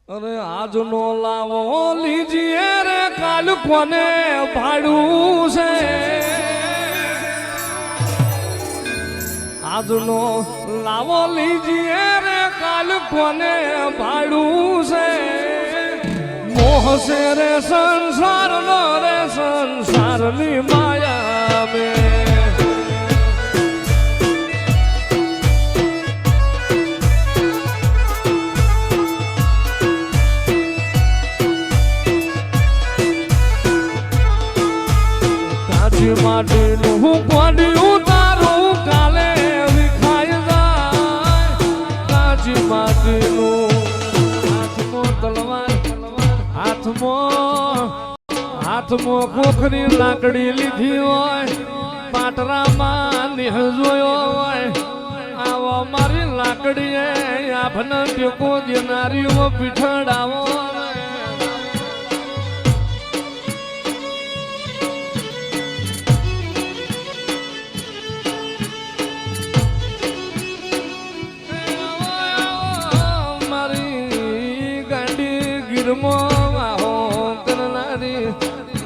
અરે આજ નો લાવો લીજીએ રે કાલ કોને ભાડું છે આજ નો લાવો લીજીએ રે કાલ કોને ભાડું છે મોહ છે રે સંસાર નો રે સંસારની માયા में માટીનું હું કોડી ઉતારું કાલે વિખાઈ જાય કાચી માટીનું હાથમાં તલવાર હાથમાં કોખરી લાકડી લીધી હોય પાટરામાં નિહ જોયો હોય આવો મારી લાકડીએ આપને ટેકો દેનારીઓ પીઠડાવો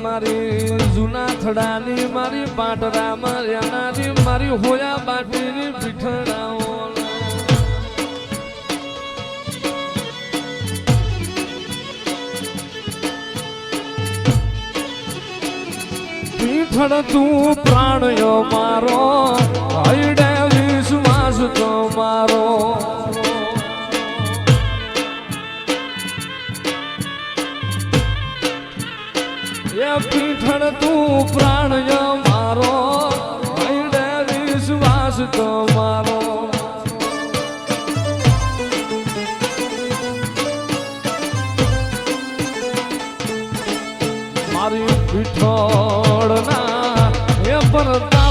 મારી જૂના થડાની મારી પાટરા મારી મારી હોયા બાટીની પીઠડાઓ પીઠડ તું પ્રાણયો મારો હૈડે વિશ્વાસ તો મારો પીઠડ તું પ્રાણ મારો હૈડે વિશ્વાસ તો મારો મારી પીઠડ ના એ પરતા